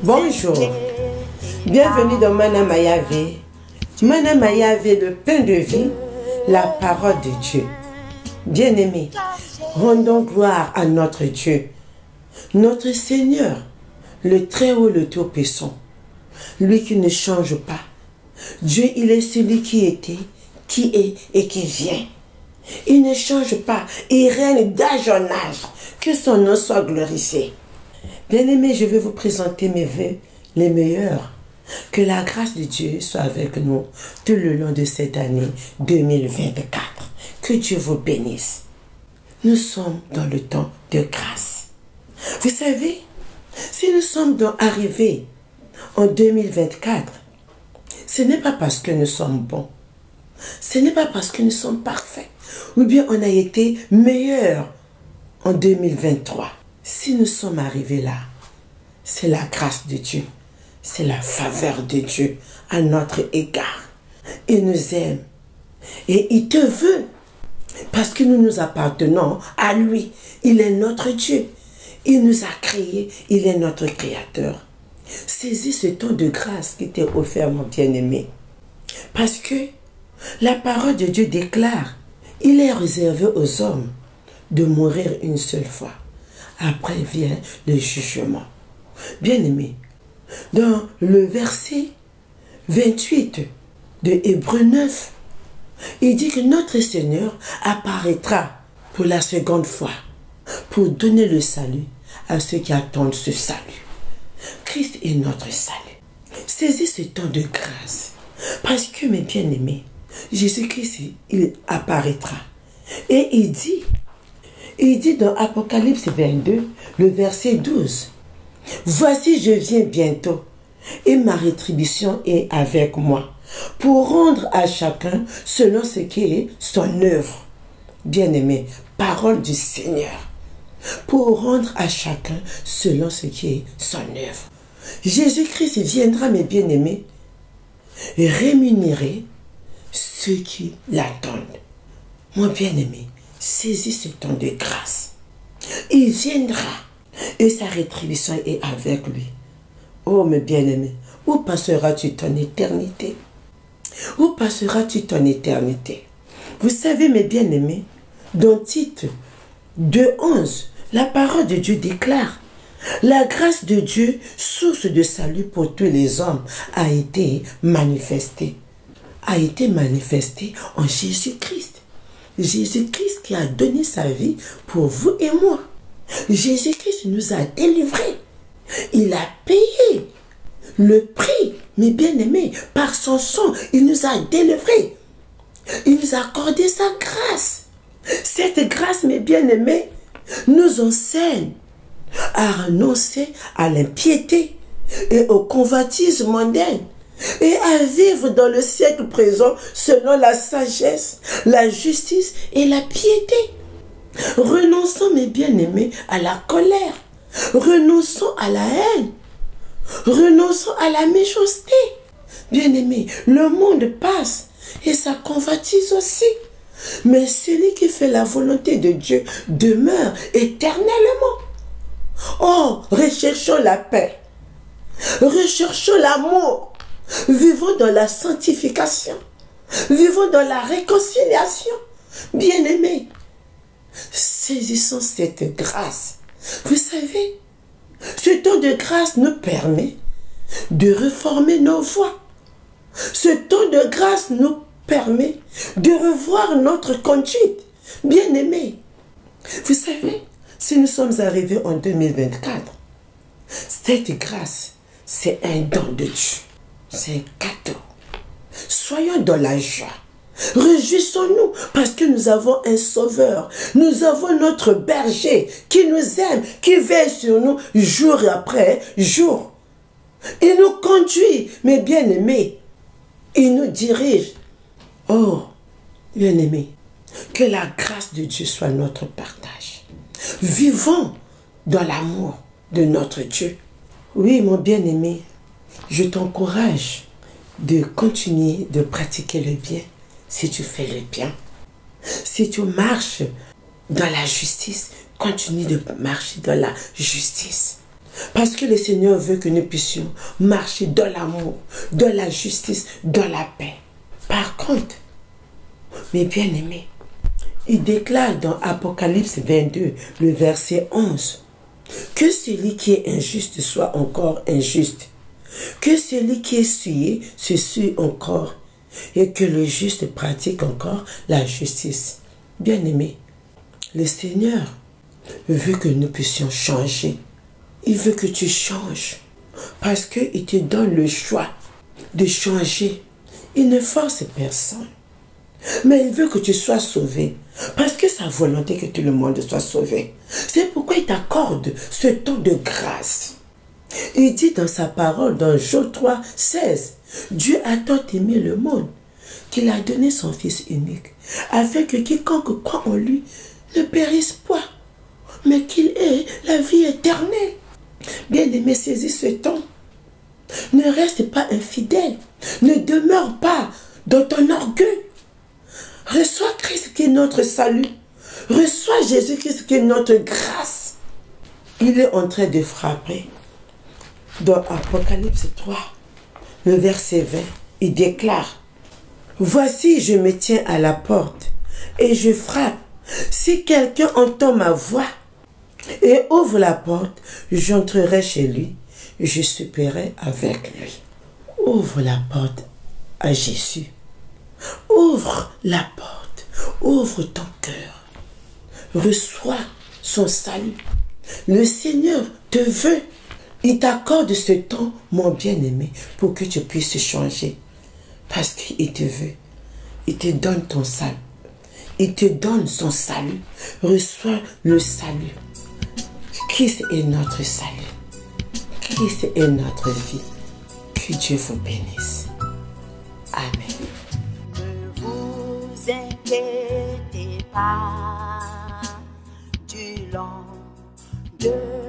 Bonjour, bienvenue dans Mana Mayave. Mana Mayave, le pain de vie, la parole de Dieu. Bien-aimés, rendons gloire à notre Dieu, notre Seigneur, le Très-Haut, le Tout-Puissant, lui qui ne change pas. Dieu, il est celui qui était, qui est et qui vient. Il ne change pas, il règne d'âge en âge. Que son nom soit glorifié. Bien-aimés, je vais vous présenter mes vœux les meilleurs. Que la grâce de Dieu soit avec nous tout le long de cette année 2024. Que Dieu vous bénisse. Nous sommes dans le temps de grâce. Vous savez, si nous sommes arrivés en 2024, ce n'est pas parce que nous sommes bons. Ce n'est pas parce que nous sommes parfaits. Ou bien on a été meilleurs en 2023. Si nous sommes arrivés là, c'est la grâce de Dieu. C'est la faveur de Dieu à notre égard. Il nous aime. Et il te veut. Parce que nous nous appartenons à lui. Il est notre Dieu. Il nous a créés. Il est notre créateur. Saisis ce temps de grâce qui t'est offert, mon bien-aimé. Parce que la parole de Dieu déclare, il est réservé aux hommes de mourir une seule fois. Après vient le jugement. Bien-aimé, dans le verset 28 de Hébreux 9, il dit que notre Seigneur apparaîtra pour la seconde fois pour donner le salut à ceux qui attendent ce salut. Christ est notre salut. Saisis ce temps de grâce parce que, mes bien-aimés, Jésus-Christ, il apparaîtra. Et il dit dans Apocalypse 22, le verset 12, « Voici, je viens bientôt, et ma rétribution est avec moi, pour rendre à chacun selon ce qui est son œuvre. » Bien-aimé, parole du Seigneur. Pour rendre à chacun selon ce qui est son œuvre. Jésus-Christ viendra, mes bien-aimés, rémunérer ceux qui l'attendent. Mon bien-aimé, saisis ce temps de grâce. Il viendra et sa rétribution est avec lui. Oh, mes bien-aimés, où passeras-tu ton éternité? Où passeras-tu ton éternité? Vous savez, mes bien-aimés, dans Tite 2:11, la parole de Dieu déclare: la grâce de Dieu, source de salut pour tous les hommes, a été manifestée. A été manifestée en Jésus-Christ. Jésus-Christ qui a donné sa vie pour vous et moi. Jésus-Christ nous a délivrés. Il a payé le prix, mes bien-aimés, par son sang. Il nous a délivrés. Il nous a accordé sa grâce. Cette grâce, mes bien-aimés, nous enseigne à renoncer à l'impiété et au convoitise mondaine et à vivre dans le siècle présent selon la sagesse, la justice et la piété. Renonçons, mes bien-aimés, à la colère. Renonçons à la haine. Renonçons à la méchanceté. Bien-aimés, le monde passe et ça convoitise aussi. Mais celui qui fait la volonté de Dieu demeure éternellement. Oh, recherchons la paix. Recherchons l'amour. Vivons dans la sanctification. Vivons dans la réconciliation. Bien-aimés, saisissons cette grâce. Vous savez, ce temps de grâce nous permet de reformer nos voies. Ce temps de grâce nous permet de revoir notre conduite. Bien-aimés, vous savez, si nous sommes arrivés en 2024, cette grâce, c'est un don de Dieu. C'est un cadeau. Soyons dans la joie. Réjouissons-nous parce que nous avons un sauveur. Nous avons notre berger qui nous aime, qui veille sur nous jour après jour. Il nous conduit, mes bien-aimés. Il nous dirige. Oh, bien-aimés, que la grâce de Dieu soit notre partage. Vivons dans l'amour de notre Dieu. Oui, mon bien-aimé, je t'encourage de continuer de pratiquer le bien si tu fais le bien. Si tu marches dans la justice, continue de marcher dans la justice. Parce que le Seigneur veut que nous puissions marcher dans l'amour, dans la justice, dans la paix. Par contre, mes bien-aimés, il déclare dans Apocalypse 22, le verset 11, que celui qui est injuste soit encore injuste, que celui qui est souillé se souille encore, et que le juste pratique encore la justice. Bien-aimés, le Seigneur veut que nous puissions changer. Il veut que tu changes, parce qu'il te donne le choix de changer. Il ne force personne. Mais il veut que tu sois sauvé. Parce que sa volonté que tout le monde soit sauvé. C'est pourquoi il t'accorde ce temps de grâce. Il dit dans sa parole, dans Job 3, 16, Dieu a tant aimé le monde qu'il a donné son Fils unique, afin que quiconque croit en lui ne périsse pas, mais qu'il ait la vie éternelle. Bien-aimé, saisis ce temps. Ne reste pas infidèle. Ne demeure pas dans ton orgueil. Reçois Christ qui est notre salut. Reçois Jésus-Christ qui est notre grâce. Il est en train de frapper. Dans Apocalypse 3, le verset 20, il déclare: voici, je me tiens à la porte et je frappe. Si quelqu'un entend ma voix et ouvre la porte, j'entrerai chez lui, je souperai avec lui. Ouvre la porte à Jésus. Ouvre la porte. Ouvre ton cœur. Reçois son salut. Le Seigneur te veut. Il t'accorde ce temps, mon bien-aimé, pour que tu puisses changer. Parce qu'il te veut. Il te donne ton salut. Il te donne son salut. Reçois le salut. Christ est notre salut. Christ est notre vie. Que Dieu vous bénisse. Amen. Ne vous inquiétez pas du lendemain.